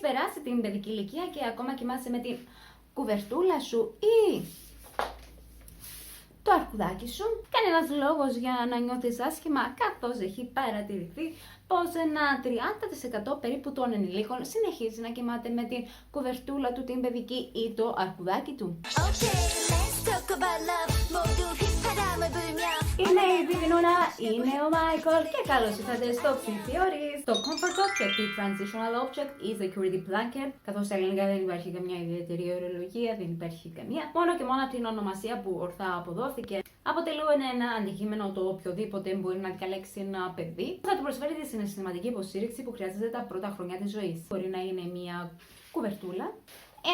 περάσει την παιδική ηλικία και ακόμα κοιμάσαι με την κουβερτούλα σου ή το αρκουδάκι σου. Κανένας λόγος για να νιώθεις άσχημα, καθώς έχει παρατηρηθεί πως ένα 30% περίπου των ενηλίκων συνεχίζει να κοιμάται με την κουβερτούλα του, την παιδική ή το αρκουδάκι του. Είναι η Διδινούνα, είναι ο Μάικολ και καλώς ήρθατε στο Theories. Το Comfort Object, η Transitional Object, η Security Blanket. Καθώς στα ελληνικά δεν υπάρχει καμιά ιδιαίτερη ορολογία, δεν υπάρχει καμία. Μόνο και μόνο από την ονομασία που ορθά αποδόθηκε, αποτελούν ένα αντικείμενο το οποιοδήποτε μπορεί να διαλέξει ένα παιδί που θα του προσφέρει τη συναισθηματική υποστήριξη που χρειάζεται τα πρώτα χρόνια της ζωής. Μπορεί να είναι μια κουβερτούλα,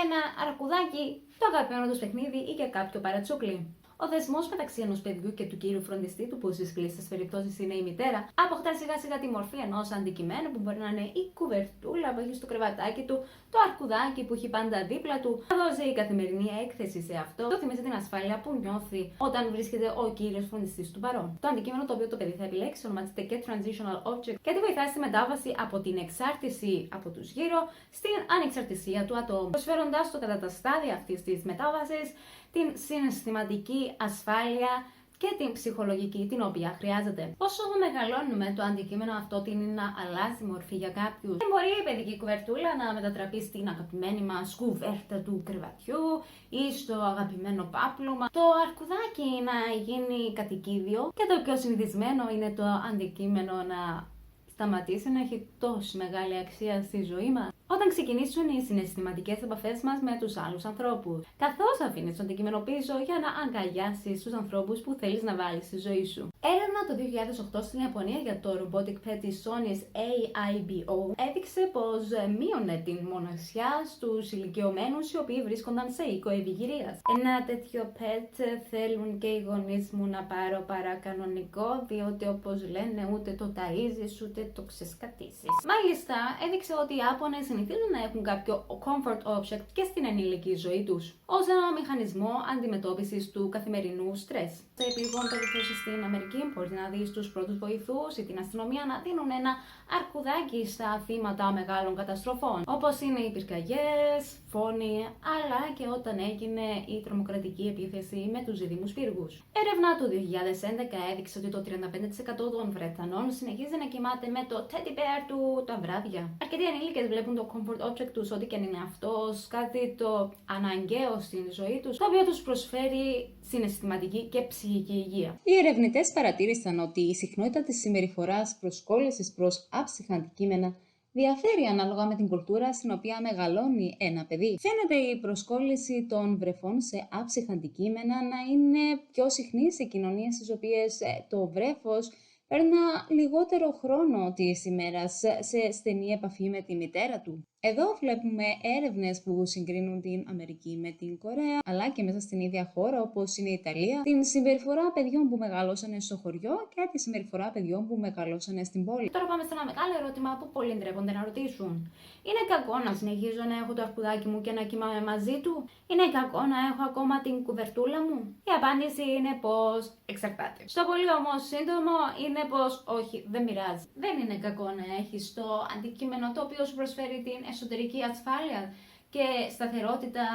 ένα αρκουδάκι, το αγαπημένο του παιχνίδι ή και κάποιο παρατσούκλι. Ο δεσμός μεταξύ ενός παιδιού και του κύριου φροντιστή του, που στις πλήστες περιπτώσεις είναι η μητέρα, αποκτά σιγά σιγά τη μορφή ενός αντικειμένου που μπορεί να είναι η κουβερτούλα που έχει στο κρεβατάκι του, το αρκουδάκι που έχει πάντα δίπλα του, θα δώσει η καθημερινή έκθεση σε αυτό, το θυμίζει την ασφάλεια που νιώθει όταν βρίσκεται ο κύριος φροντιστής του παρόν. Το αντικείμενο το οποίο το παιδί θα επιλέξει ονομάζεται και Transitional Object και τη βοηθάει στη μετάβαση από την εξάρτηση από τους γύρω στην ανεξαρτησία του ατόμου, προσφέροντας το κατά τα στάδια αυτής της μετάβασης την συναισθηματική ασφάλεια και την ψυχολογική την οποία χρειάζεται. Όσο μεγαλώνουμε, το αντικείμενο αυτό τείνει να αλλάζει μορφή για κάποιους. Δεν μπορεί η παιδική κουβερτούλα να μετατραπεί στην αγαπημένη μας κουβέρτα του κρεβατιού ή στο αγαπημένο πάπλωμα. Το αρκουδάκι να γίνει κατοικίδιο και το πιο συνηθισμένο είναι το αντικείμενο να σταματήσει να έχει τόση μεγάλη αξία στη ζωή μας όταν ξεκινήσουν οι συναισθηματικές επαφές μας με τους άλλους ανθρώπους. Καθώς αφήνεις το αντικείμενο πίσω για να αγκαλιάσεις τους ανθρώπους που θέλεις να βάλεις στη ζωή σου. Έρευνα το 2008 στην Ιαπωνία για το robotic pet της Sony's AIBO έδειξε πως μείωνε την μοναξιά στους ηλικιωμένους οι οποίοι βρίσκονταν σε οίκο ευηγυρίας. Ένα τέτοιο pet θέλουν και οι γονείς μου να πάρω παρακανονικό, διότι όπως λένε ούτε το ταΐζεις ούτε το ξεσκατήσεις. Μάλιστα έδειξε ότι οι Ιάπωνες συνηθίζουν να έχουν κάποιο comfort object και στην ενήλικη ζωή τους, ως ένα μηχανισμό αντιμετώπισης του καθημερινού στρες. Σε επίγον περιπτώσεις στην Αμερική, μπορεί να δεις τους πρώτους βοηθούς ή την αστυνομία να δίνουν ένα αρκουδάκι στα θύματα μεγάλων καταστροφών, όπως είναι οι πυρκαγιές, φόνοι, αλλά και όταν έγινε η τρομοκρατική επίθεση με τους δίδυμους πύργους. Έρευνα του 2011 έδειξε ότι το 35% των Βρετανών συνεχίζει να κοιμάται με το teddy bear του τα βράδια. Αρκετοί ανήλικες βλέπουν το comfort object τους, ό,τι και αν είναι αυτό, κάτι το αναγκαίο στην ζωή τους, το οποίο τους προσφέρει συναισθηματική και ψυχική υγεία. Οι ερευνητές παρατήρησαν ότι η συχνότητα της συμπεριφοράς προσκόλλησης προς άψυχα αντικείμενα διαφέρει ανάλογα με την κουλτούρα στην οποία μεγαλώνει ένα παιδί. Φαίνεται η προσκόλληση των βρεφών σε άψυχα αντικείμενα να είναι πιο συχνή σε κοινωνίες στις οποίες το βρέφος παίρνα λιγότερο χρόνο της ημέρας σε στενή επαφή με τη μητέρα του. Εδώ βλέπουμε έρευνες που συγκρίνουν την Αμερική με την Κορέα, αλλά και μέσα στην ίδια χώρα όπως είναι η Ιταλία, την συμπεριφορά παιδιών που μεγαλώσανε στο χωριό και τη συμπεριφορά παιδιών που μεγαλώσανε στην πόλη. Τώρα πάμε σε ένα μεγάλο ερώτημα που πολλοί ντρέπονται να ρωτήσουν. Είναι κακό να συνεχίζω να έχω το αρκουδάκι μου και να κοιμάμαι μαζί του? Είναι κακό να έχω ακόμα την κουβερτούλα μου? Η απάντηση είναι πως εξαρτάται. Στο πολύ όμως σύντομο είναι πως όχι, δεν πειράζει. Δεν είναι κακό να έχεις το αντικείμενο το οποίο σου προσφέρει την εσωτερική ασφάλεια και σταθερότητα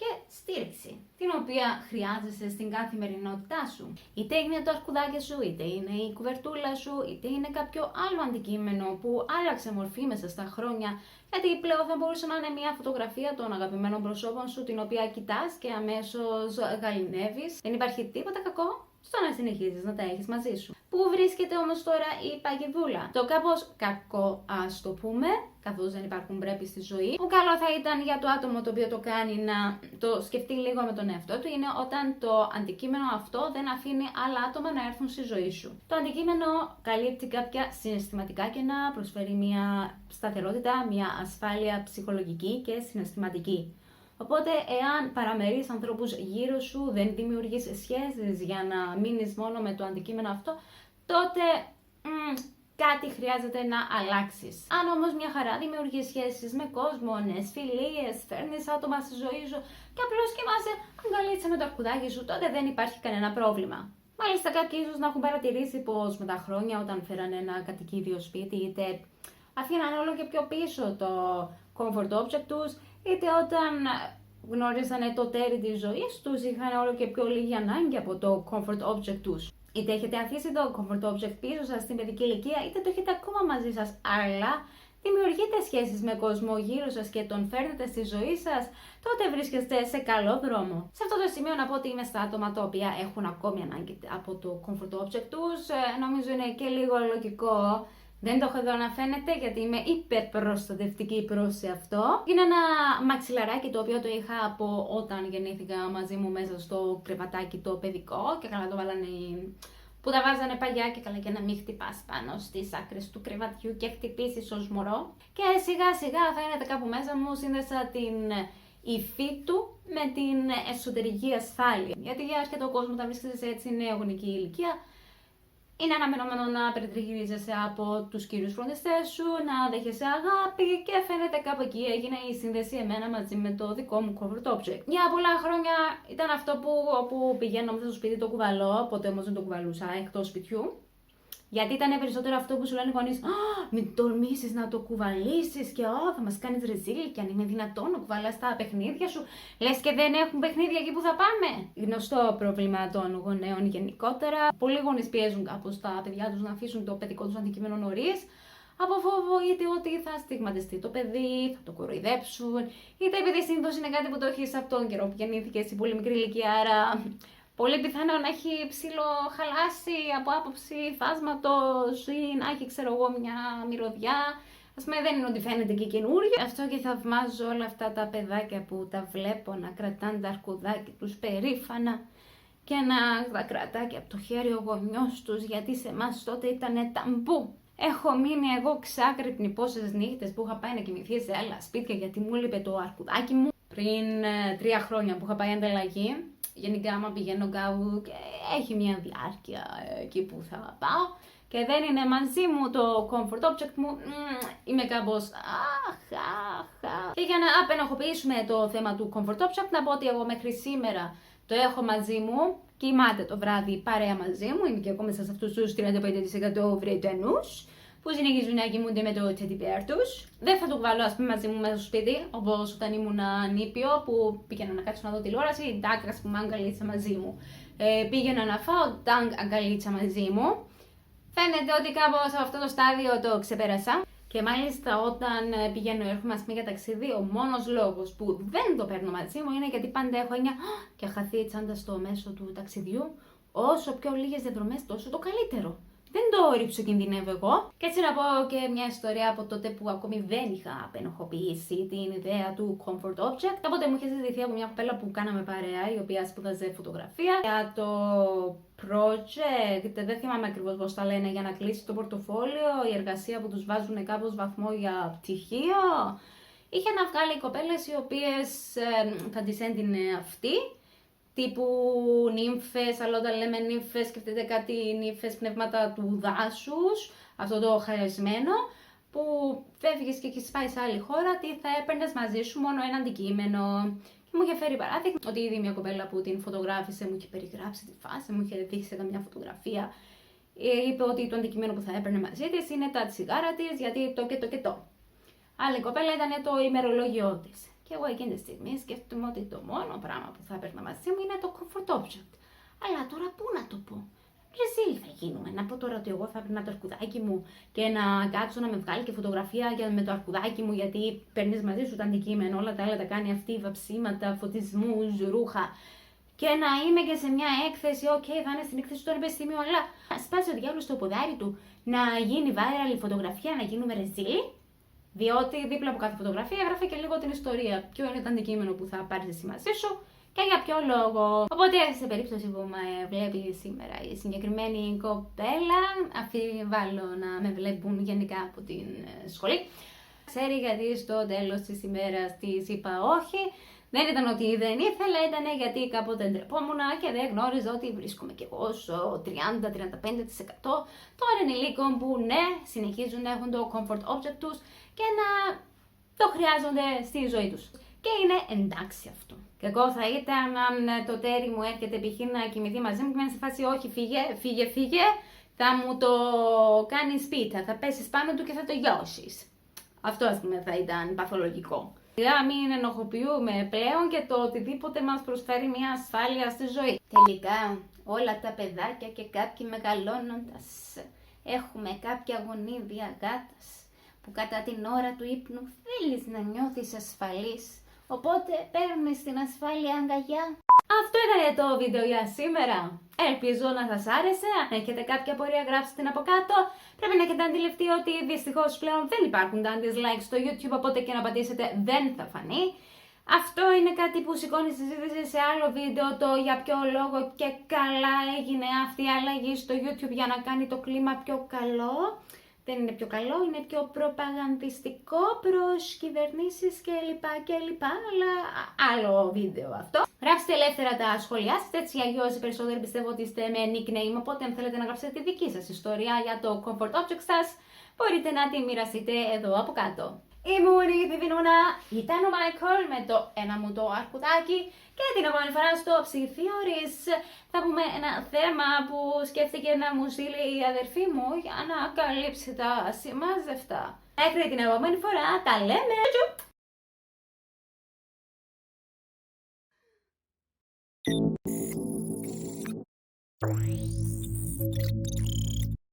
και στήριξη, την οποία χρειάζεσαι στην καθημερινότητά σου. Είτε είναι το αρκουδάκι σου, είτε είναι η κουβερτούλα σου, είτε είναι κάποιο άλλο αντικείμενο που άλλαξε μορφή μέσα στα χρόνια, γιατί πλέον θα μπορούσε να είναι μια φωτογραφία των αγαπημένων προσώπων σου, την οποία κοιτάς και αμέσως γαληνεύεις. Δεν υπάρχει τίποτα κακό στο να συνεχίζεις να τα έχεις μαζί σου. Πού βρίσκεται όμως τώρα η παγιδούλα? Το κάπως κακό, ας το πούμε, καθώς δεν υπάρχουν πρέπει στη ζωή, που καλό θα ήταν για το άτομο το οποίο το κάνει να το σκεφτεί λίγο με τον εαυτό του, είναι όταν το αντικείμενο αυτό δεν αφήνει άλλα άτομα να έρθουν στη ζωή σου. Το αντικείμενο καλύπτει κάποια συναισθηματικά κενά, προσφέρει μια σταθερότητα, μια ασφάλεια ψυχολογική και συναισθηματική. Οπότε, εάν παραμερείς ανθρώπους γύρω σου, δεν δημιουργείς σχέσεις για να μείνεις μόνο με το αντικείμενο αυτό, τότε κάτι χρειάζεται να αλλάξεις. Αν όμως μια χαρά δημιουργείς σχέσεις με κόσμο, νέες φιλίες, φέρνεις άτομα στη ζωή σου και απλώς κοιμάσαι αγκαλίτσα με το αρκουδάκι σου, τότε δεν υπάρχει κανένα πρόβλημα. Μάλιστα, κάποιοι ίσως να έχουν παρατηρήσει πως με τα χρόνια, όταν φέρανε ένα κατοικίδιο σπίτι, είτε αφήναν όλο και πιο πίσω το comfort object τους, είτε όταν γνώριζαν το τέρι της ζωής τους, είχαν όλο και πιο λίγη ανάγκη από το comfort object τους. Είτε έχετε αφήσει το comfort object πίσω σας στην παιδική ηλικία, είτε το έχετε ακόμα μαζί σας, αλλά δημιουργείτε σχέσεις με κόσμο γύρω σας και τον φέρνετε στη ζωή σας, τότε βρίσκεστε σε καλό δρόμο. Σε αυτό το σημείο να πω ότι είμαι στα άτομα τα οποία έχουν ακόμη ανάγκη από το comfort object τους. Νομίζω είναι και λίγο λογικό. Δεν το έχω εδώ να φαίνεται γιατί είμαι υπερπροστατευτική προς αυτό. Είναι ένα μαξιλαράκι το οποίο το είχα από όταν γεννήθηκα μαζί μου μέσα στο κρεβατάκι το παιδικό και καλά το βάλανε που τα βάζανε παλιά και καλά και να μην χτυπάς πάνω στις άκρες του κρεβατιού και χτυπήσεις ως μωρό. Και σιγά σιγά φαίνεται κάπου μέσα μου σύνδεσα την υφή του με την εσωτερική ασφάλεια. Γιατί για αρκετό κόσμο όταν βρίσκεσαι σε έτσι νεογνική ηλικία, είναι αναμενόμενο να περιτριγυρίζεσαι από τους κύριους φροντιστές σου, να δέχεσαι αγάπη και φαίνεται κάπου εκεί έγινε η σύνδεση εμένα μαζί με το δικό μου comfort object. Για πολλά χρόνια ήταν αυτό που όπου πηγαίνω μέσα στο σπίτι το κουβαλώ, ποτέ όμως δεν το κουβαλούσα εκτός σπιτιού. Γιατί ήταν περισσότερο αυτό που σου λένε οι γονείς, μην τολμήσεις να το κουβαλήσεις και θα μας κάνεις ρεζίλ και αν είναι δυνατόν να κουβαλάς τα παιχνίδια σου. Λες και δεν έχουν παιχνίδια εκεί που θα πάμε. Γνωστό πρόβλημα των γονέων γενικότερα. Πολλοί γονείς πιέζουν κάπως τα παιδιά τους να αφήσουν το παιδικό τους αντικείμενο νωρίς. Από φόβο είτε ότι θα στιγματιστεί το παιδί, θα το κοροϊδέψουν, είτε επειδή συνήθως είναι κάτι που το έχεις από τον καιρό που γεννήθηκες σε πολύ μικρή ηλικία, άρα πολύ πιθανό να έχει ψιλοχαλάσει από άποψη φάσματος ή να έχει, ξέρω εγώ, μια μυρωδιά. Ας πούμε, δεν είναι ότι φαίνεται και καινούριο. Αυτό και θαυμάζω όλα αυτά τα παιδάκια που τα βλέπω να κρατάνε τα αρκουδάκια τους περήφανα και να τα κρατάει και από το χέρι ο γονιός τους, γιατί σε εμάς τότε ήταν ταμπού. Έχω μείνει εγώ ξάκρυπνη πόσες νύχτες που είχα πάει να κοιμηθεί σε άλλα σπίτια γιατί μου έλειπε το αρκουδάκι μου. Πριν 3 χρόνια που είχα πάει ανταλλαγή. Γενικά, άμα πηγαίνω κάπου και έχει μια διάρκεια εκεί που θα πάω και δεν είναι μαζί μου το comfort object μου, είμαι κάπως Και για να απενοχοποιήσουμε το θέμα του comfort object, να πω ότι εγώ μέχρι σήμερα το έχω μαζί μου, κοιμάται το βράδυ παρέα μαζί μου, είμαι και εγώ μέσα σε αυτούς τους 35% Βρετανούς που συνεχίζουν να κοιμούνται με το teddy bear τους. Δεν θα το βάλω ας πούμε μαζί μου μέσα στο σπίτι, όπως όταν ήμουν νήπιο που πήγαινα να κάτσω να δω τηλεόραση, η Ντάκ ας πούμε αγκαλίτσα μαζί μου. Πήγαινα να φάω, Ντάκ αγκαλίτσα μαζί μου. Φαίνεται ότι κάπως σε αυτό το στάδιο το ξεπέρασα. Και μάλιστα όταν πηγαίνω έρχομαι ας πούμε για ταξίδι, ο μόνος λόγος που δεν το παίρνω μαζί μου είναι γιατί πάντα έχω έννοια και χαθεί η τσάντα στο μέσο του ταξιδιού. Όσο πιο λίγες διαδρομές τόσο το καλύτερο. Δεν το ρίψω κινδυνεύω εγώ. Και έτσι να πω και μια ιστορία από τότε που ακόμη δεν είχα απενοχοποιήσει την ιδέα του comfort object. Κάποτε μου είχε ζητηθεί από μια κοπέλα που κάναμε παρέα, η οποία σπούδαζε φωτογραφία, για το project, δεν θυμάμαι ακριβώς πώς τα λένε, για να κλείσει το πορτοφόλιο, η εργασία που τους βάζουν κάπως βαθμό για πτυχίο. Είχε να βγάλει κοπέλες οι οποίες θα τις έντυνε αυτή. Τύπου νύμφες, αλλά όταν λέμε νύμφες σκεφτείτε κάτι νύμφες πνεύματα του δάσους, αυτό το χαρισμένο, που φεύγεις και έχεις πάει σε άλλη χώρα, τι θα έπαιρνες μαζί σου μόνο ένα αντικείμενο. Και μου είχε φέρει παράδειγμα ότι ήδη μια κοπέλα που την φωτογράφησε μου είχε περιγράψει τη φάση, μου είχε δείξει καμιά φωτογραφία. Είπε ότι το αντικείμενο που θα έπαιρνε μαζί της είναι τα τσιγάρα της, γιατί το και το και το. Άλλη κοπέλα ήταν το ημερολόγιό της. Και εγώ εκείνη τη στιγμή σκέφτομαι ότι το μόνο πράγμα που θα έπαιρνα μαζί μου είναι το comfort object. Αλλά τώρα πού να το πω. Ρεζίλ θα γίνουμε. Να πω τώρα ότι εγώ θα έπαιρνα το αρκουδάκι μου και να κάτσω να με βγάλει και φωτογραφία με το αρκουδάκι μου, γιατί παίρνει μαζί σου το αντικείμενο, όλα τα άλλα τα κάνει αυτή, βαψίματα, φωτισμούς, ρούχα. Και να είμαι και σε μια έκθεση, θα είναι στην έκθεση του πανεπιστήμιου, αλλά σπάσει ο διάολος στο ποδάρι του να γίνει viral φωτογραφία, να γίνουμε ρεζίλ. Διότι δίπλα από κάθε φωτογραφία έγραφε και λίγο την ιστορία. Ποιο είναι το αντικείμενο που θα πάρεις εσύ μαζί σου και για ποιο λόγο. Οπότε, σε περίπτωση που με βλέπει σήμερα η συγκεκριμένη κοπέλα, αφιβάλλω να με βλέπουν γενικά από την σχολή. Ξέρει γιατί στο τέλος της ημέρας της είπα όχι. Δεν ήταν ότι δεν ήθελα, ήταν γιατί κάποτε ντρεπόμουν και δεν γνώριζα ότι βρίσκομαι κι εγώ στο 30-35% των ενηλίκων που ναι, συνεχίζουν να έχουν το comfort object τους και να το χρειάζονται στη ζωή τους. Και είναι εντάξει αυτό. Και εγώ θα ήταν αν το τέρι μου έρχεται π.χ. να κοιμηθεί μαζί μου και να σε φάση όχι φύγε, θα μου το κάνεις πίτα, θα πέσεις πάνω του και θα το λιώσεις. Αυτό ας πούμε θα ήταν παθολογικό. Μην ενοχοποιούμε πλέον και το οτιδήποτε μας προσφέρει μια ασφάλεια στη ζωή. Τελικά όλα τα παιδάκια και κάποιοι μεγαλώνοντας έχουμε κάποια γονίδια γάτας που κατά την ώρα του ύπνου θέλεις να νιώθεις ασφαλής, οπότε παίρνεις την ασφάλεια αγκαλιά. Αυτό ήταν το βίντεο για σήμερα. Ελπίζω να σας άρεσε. Αν έχετε κάποια απορία γράψτε την από κάτω. Πρέπει να έχετε αντιληφθεί ότι δυστυχώς πλέον δεν υπάρχουν τα dislikes στο YouTube, οπότε και να πατήσετε δεν θα φανεί. Αυτό είναι κάτι που σηκώνει συζήτηση σε άλλο βίντεο, το για ποιο λόγο και καλά έγινε αυτή η αλλαγή στο YouTube για να κάνει το κλίμα πιο καλό. Δεν είναι πιο καλό, είναι πιο προπαγανδιστικό προς κυβερνήσεις κλπ. Αλλά άλλο βίντεο αυτό. Γράψτε ελεύθερα τα σχόλιά σας, έτσι αλλιώς οι περισσότεροι πιστεύω ότι είστε με nickname, οπότε αν θέλετε να γράψετε τη δική σας ιστορία για το comfort object σας, μπορείτε να τη μοιραστείτε εδώ από κάτω. Ήμουν η Βιβινούνα, ήταν ο Μάικλ με το ένα μου το αρκουδάκι και την επόμενη φορά στο ψηφιόρις θα πούμε ένα θέμα που σκέφτηκε να μου στείλει η αδερφή μου για να καλύψει τα σημάζευτα. Μέχρι την επόμενη φορά, τα λέμε! Τσουπ!